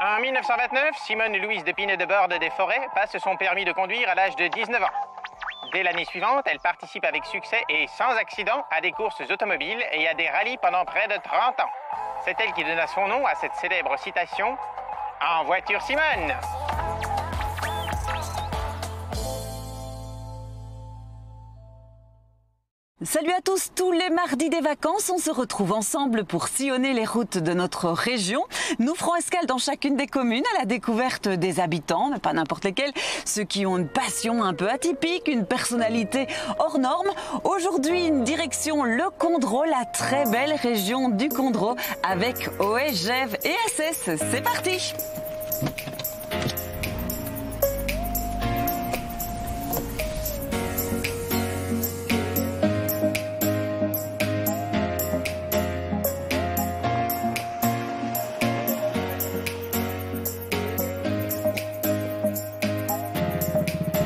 En 1929, Simone Louise de Pinet-de-Borde des Forêts passe son permis de conduire à l'âge de 19 ans. Dès l'année suivante, elle participe avec succès et sans accident à des courses automobiles et à des rallyes pendant près de 30 ans. C'est elle qui donna son nom à cette célèbre citation « En voiture Simone ». Salut à tous, tous les mardis des vacances, on se retrouve ensemble pour sillonner les routes de notre région. Nous ferons escale dans chacune des communes à la découverte des habitants, mais pas n'importe lesquels, ceux qui ont une passion un peu atypique, une personnalité hors norme. Aujourd'hui, une direction le Condro, la très belle région du Condro, avec OE, GEV et SS. C'est parti!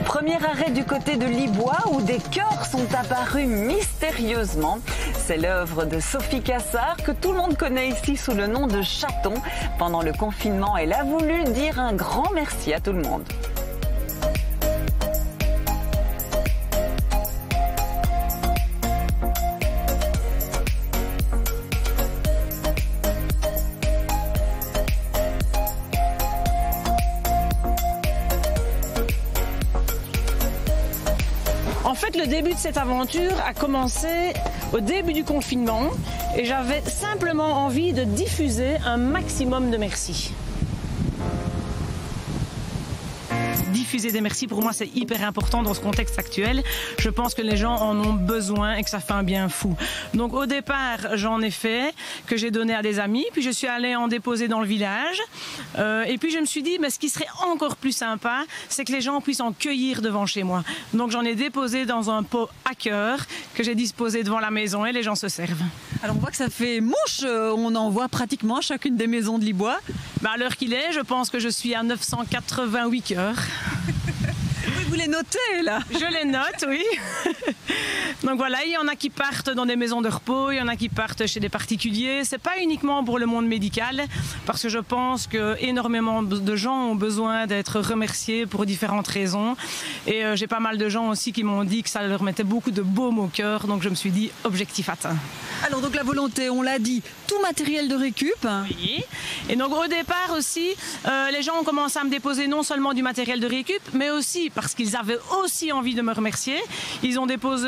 Premier arrêt du côté de Libois où des chœurs sont apparus mystérieusement. C'est l'œuvre de Sophie Cassard que tout le monde connaît ici sous le nom de Chaton. Pendant le confinement, elle a voulu dire un grand merci à tout le monde. En fait, le début de cette aventure a commencé au début du confinement et j'avais simplement envie de diffuser un maximum de merci. Diffuser des merci, pour moi, c'est hyper important dans ce contexte actuel. Je pense que les gens en ont besoin et que ça fait un bien fou. Donc au départ, j'en ai fait, que j'ai donné à des amis, puis je suis allée en déposer dans le village. Et puis je me suis dit, mais ce qui serait encore plus sympa, c'est que les gens puissent en cueillir devant chez moi. Donc j'en ai déposé dans un pot à cœur que j'ai disposé devant la maison et les gens se servent. Alors on voit que ça fait mouche, on en voit pratiquement à chacune des maisons de Libois. À l'heure qu'il est, je pense que je suis à 988 cœurs. Oui, vous les notez là. Je les note, oui. Donc voilà, il y en a qui partent dans des maisons de repos, il y en a qui partent chez des particuliers. C'est pas uniquement pour le monde médical, parce que je pense que énormément de gens ont besoin d'être remerciés pour différentes raisons. Et j'ai pas mal de gens aussi qui m'ont dit que ça leur mettait beaucoup de baume au cœur, donc je me suis dit objectif atteint. Alors donc la volonté, on l'a dit, tout matériel de récup. Oui. Et donc au départ aussi, les gens ont commencé à me déposer non seulement du matériel de récup, mais aussi parce qu'ils avaient aussi envie de me remercier. Ils ont déposé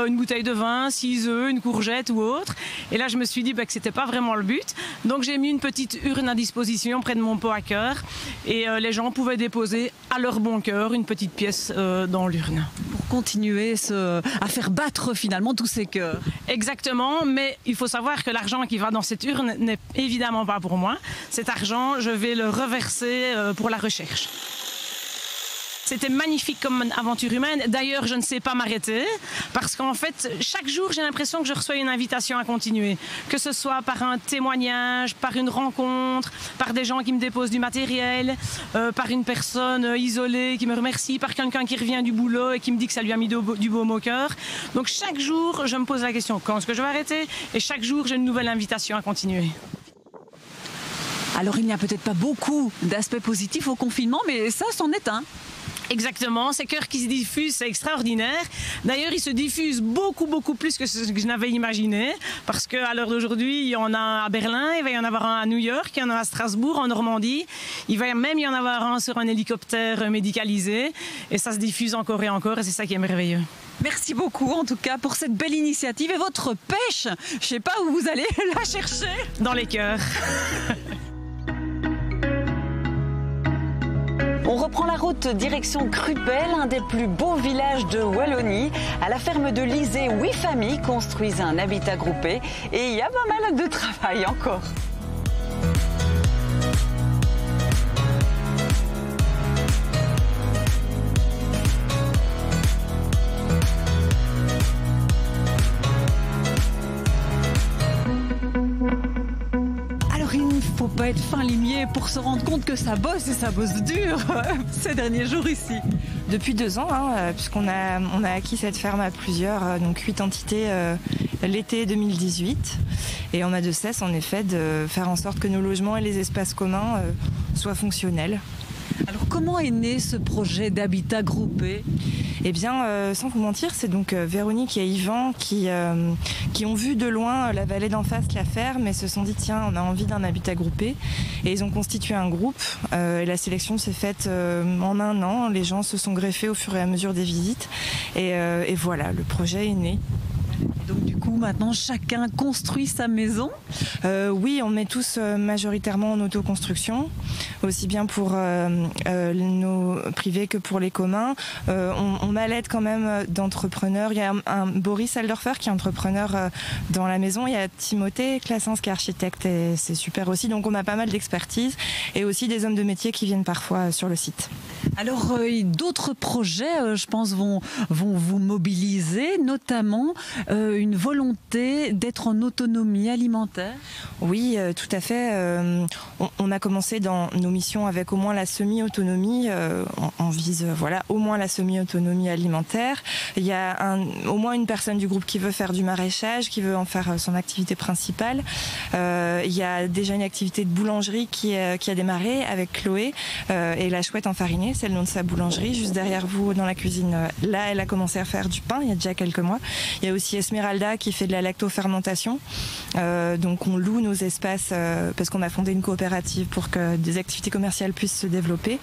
une bouteille de vin, 6 œufs, une courgette ou autre. Et là, je me suis dit que c'était pas vraiment le but. Donc j'ai mis une petite urne à disposition près de mon pot à cœur. Et les gens pouvaient déposer à leur bon cœur une petite pièce dans l'urne. Pour continuer à faire battre finalement tous ces cœurs. Exactement, mais il faut savoir que l'argent qui va dans cette urne n'est évidemment pas pour moi. Cet argent, je vais le reverser pour la recherche. C'était magnifique comme aventure humaine. D'ailleurs, je ne sais pas m'arrêter parce qu'en fait, chaque jour, j'ai l'impression que je reçois une invitation à continuer. Que ce soit par un témoignage, par une rencontre, par des gens qui me déposent du matériel, par une personne isolée qui me remercie, par quelqu'un qui revient du boulot et qui me dit que ça lui a mis du baume au cœur. Donc chaque jour, je me pose la question, quand est-ce que je vais arrêter? Et chaque jour, j'ai une nouvelle invitation à continuer. Alors, il n'y a peut-être pas beaucoup d'aspects positifs au confinement, mais ça, c'en est un. Exactement, ces chœurs qui se diffusent, c'est extraordinaire. D'ailleurs, ils se diffusent beaucoup plus que ce que je n'avais imaginé. Parce qu'à l'heure d'aujourd'hui, il y en a à Berlin, il va y en avoir un à New York, il y en a à Strasbourg, en Normandie. Il va même y en avoir un sur un hélicoptère médicalisé. Et ça se diffuse encore et encore, et c'est ça qui est merveilleux. Merci beaucoup en tout cas pour cette belle initiative. Et votre pêche, je ne sais pas où vous allez la chercher. Dans les cœurs. On reprend la route direction Crupel, un des plus beaux villages de Wallonie. À la ferme de Lisée, 8 familles construisent un habitat groupé et il y a pas mal de travail encore. il ne faut pas être fin limier pour se rendre compte que ça bosse et ça bosse dur ces derniers jours ici. Depuis 2 ans, puisqu'on a acquis cette ferme à plusieurs, donc 8 entités l'été 2018. Et on a de cesse en effet de faire en sorte que nos logements et les espaces communs soient fonctionnels. Alors comment est né ce projet d'habitat groupé ? Eh bien, sans vous mentir, c'est donc Véronique et Yvan qui ont vu de loin la vallée d'en face, la ferme, et se sont dit tiens, on a envie d'un habitat groupé. Et ils ont constitué un groupe. Et la sélection s'est faite en 1 an. Les gens se sont greffés au fur et à mesure des visites. Et voilà, le projet est né. Donc du coup, maintenant, chacun construit sa maison ? Oui, on met tous majoritairement en autoconstruction, aussi bien pour nos privés que pour les communs. On a l'aide quand même d'entrepreneurs. Il y a un Boris Alderfer qui est entrepreneur dans la maison. Il y a Timothée Classens qui est architecte et c'est super aussi. Donc on a pas mal d'expertise et aussi des hommes de métier qui viennent parfois sur le site. Alors, d'autres projets, je pense, vont vous mobiliser, notamment une volonté d'être en autonomie alimentaire. Oui, tout à fait. On a commencé dans nos missions avec au moins la semi-autonomie. On vise au moins la semi-autonomie alimentaire. Il y a au moins une personne du groupe qui veut faire du maraîchage, qui veut en faire son activité principale. Il y a déjà une activité de boulangerie qui a démarré avec Chloé et la Chouette Enfarinée, c'est le nom de sa boulangerie, juste derrière vous dans la cuisine. Là, elle a commencé à faire du pain il y a déjà quelques mois. Il y a aussi Esmeralda qui fait de la lactofermentation. Donc on loue nos espaces parce qu'on a fondé une coopérative pour que des activités commerciales puissent se développer.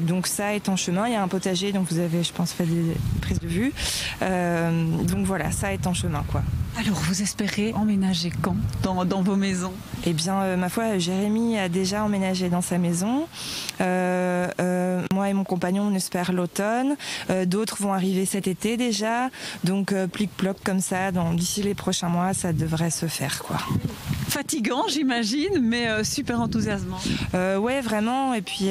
Donc ça est en chemin. Il y a un potager, donc vous avez, je pense, fait des prises de vue. Donc voilà, ça est en chemin, quoi. Alors, vous espérez emménager quand dans vos maisons ? Eh bien, ma foi, Jérémy a déjà emménagé dans sa maison. Moi et mon compagnon, on espère l'automne. D'autres vont arriver cet été déjà. Donc, plic-ploc comme ça, d'ici les prochains mois, ça devrait se faire, quoi. Fatigant, j'imagine, mais super enthousiasmant. Ouais, vraiment. Et puis,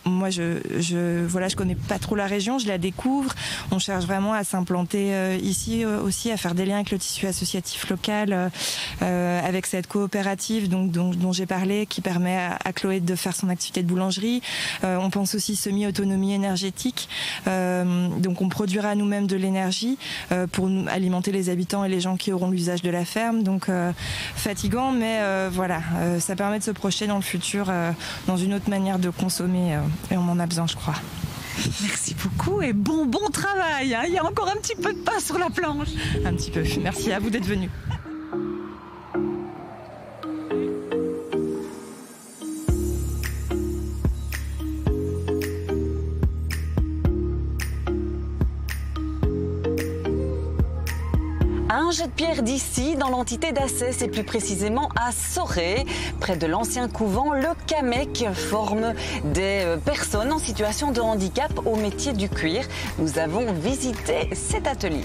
moi, je connais pas trop la région, je la découvre. On cherche vraiment à s'implanter ici aussi, à faire des liens avec le tissu associatif local, avec cette coopérative dont j'ai parlé, qui permet à Chloé de faire son activité de boulangerie. On pense aussi semi-autonomie énergétique. Donc, on produira nous-mêmes de l'énergie pour alimenter les habitants et les gens qui auront l'usage de la ferme. Donc, fatigant, mais ça permet de se projeter dans le futur, dans une autre manière de consommer, et on en a besoin, je crois. Merci beaucoup et bon travail, hein. Il y a encore un petit peu de pain sur la planche. Un petit peu. Merci à vous d'être venus. Un jet de pierre d'ici, dans l'entité d'Assès et plus précisément à Soré, près de l'ancien couvent, le CAMEC forme des personnes en situation de handicap au métier du cuir. Nous avons visité cet atelier.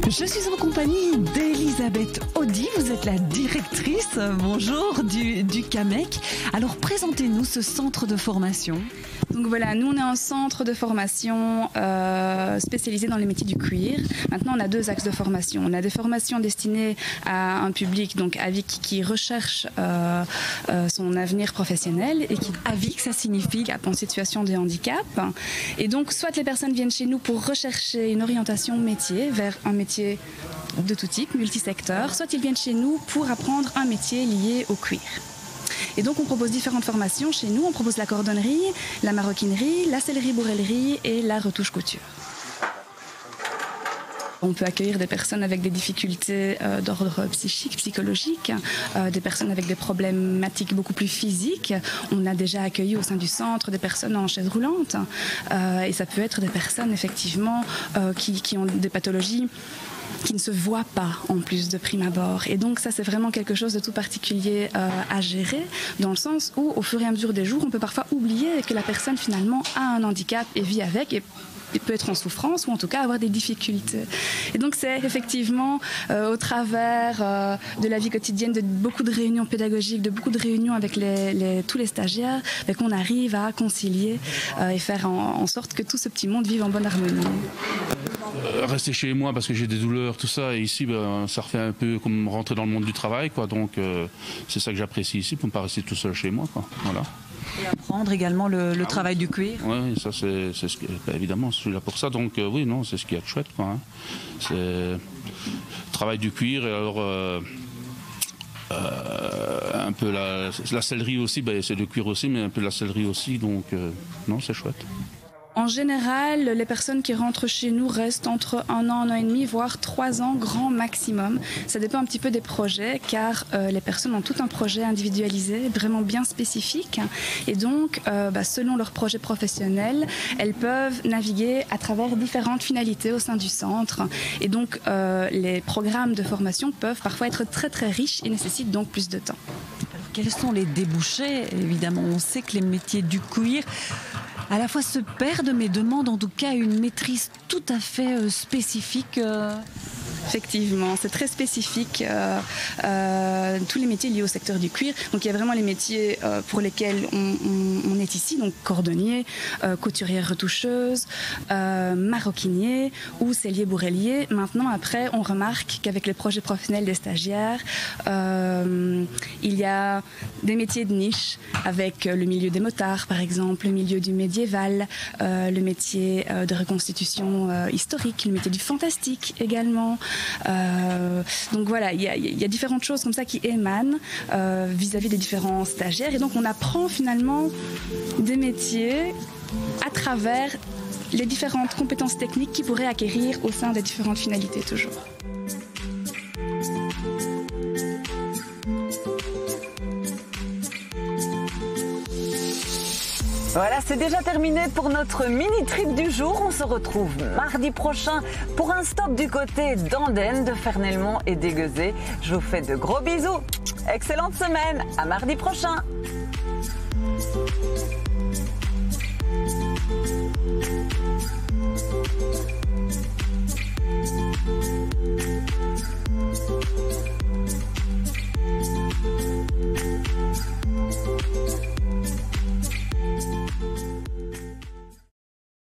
Je suis en compagnie d'Elisabeth Audy, vous êtes la directrice, bonjour, du CAMEC. Alors présentez-nous ce centre de formation. Donc voilà, nous on est un centre de formation spécialisé dans les métiers du cuir. Maintenant on a 2 axes de formation. On a des formations destinées à un public, donc AVIC, qui recherche son avenir professionnel et qui AVIC, ça signifie en situation de handicap. Et donc soit les personnes viennent chez nous pour rechercher une orientation métier vers un métier de tout type, multisecteur, soit ils viennent chez nous pour apprendre un métier lié au cuir. Et donc on propose différentes formations chez nous. On propose la cordonnerie, la maroquinerie, la sellerie-bourrellerie et la retouche couture. On peut accueillir des personnes avec des difficultés d'ordre psychique, psychologique, des personnes avec des problématiques beaucoup plus physiques. On a déjà accueilli au sein du centre des personnes en chaise roulante. Et ça peut être des personnes effectivement qui ont des pathologies qui ne se voit pas en plus de prime abord. Et donc ça, c'est vraiment quelque chose de tout particulier à gérer, dans le sens où au fur et à mesure des jours, on peut parfois oublier que la personne finalement a un handicap et vit avec, et peut être en souffrance ou en tout cas avoir des difficultés. Et donc c'est effectivement au travers de la vie quotidienne, de beaucoup de réunions pédagogiques, de beaucoup de réunions avec tous les stagiaires, qu'on arrive à concilier et faire en sorte que tout ce petit monde vive en bonne harmonie. Rester chez moi parce que j'ai des douleurs, tout ça, et ici ça refait un peu comme rentrer dans le monde du travail, quoi. Donc c'est ça que j'apprécie ici, pour ne pas rester tout seul chez moi, quoi. Voilà. Et apprendre également le travail du cuir. Oui, ça c'est ce que, évidemment, je suis là pour ça. Donc oui, non, c'est ce qu'il y a de chouette, quoi, hein. C'est le travail du cuir, et alors un peu la sellerie aussi, c'est le cuir aussi, mais un peu la sellerie aussi, donc non, c'est chouette. En général, les personnes qui rentrent chez nous restent entre 1 an et demi, voire 3 ans grand maximum. Ça dépend un petit peu des projets, car les personnes ont tout un projet individualisé, vraiment bien spécifique. Et donc, selon leur projet professionnel, elles peuvent naviguer à travers différentes finalités au sein du centre. Et donc, les programmes de formation peuvent parfois être très très riches et nécessitent donc plus de temps. Alors, quels sont les débouchés? Évidemment, on sait que les métiers du cuir à la fois se perdent, mais demandent en tout cas une maîtrise tout à fait spécifique. Effectivement, c'est très spécifique, tous les métiers liés au secteur du cuir. Donc il y a vraiment les métiers pour lesquels on est ici, donc cordonnier, couturière retoucheuse, maroquinier ou sellier bourrelier. Maintenant, après, on remarque qu'avec les projets professionnels des stagiaires, il y a des métiers de niche avec le milieu des motards, par exemple, le milieu du médiéval, le métier de reconstitution historique, le métier du fantastique également. Donc voilà, il y a différentes choses comme ça qui émanent vis-à-vis des différents stagiaires, et donc on apprend finalement des métiers à travers les différentes compétences techniques qu'ils pourraient acquérir au sein des différentes finalités toujours. Voilà, c'est déjà terminé pour notre mini-trip du jour. On se retrouve mardi prochain pour un stop du côté d'Andenne, de Fernelmont et d'Aiguezé. Je vous fais de gros bisous. Excellente semaine. À mardi prochain.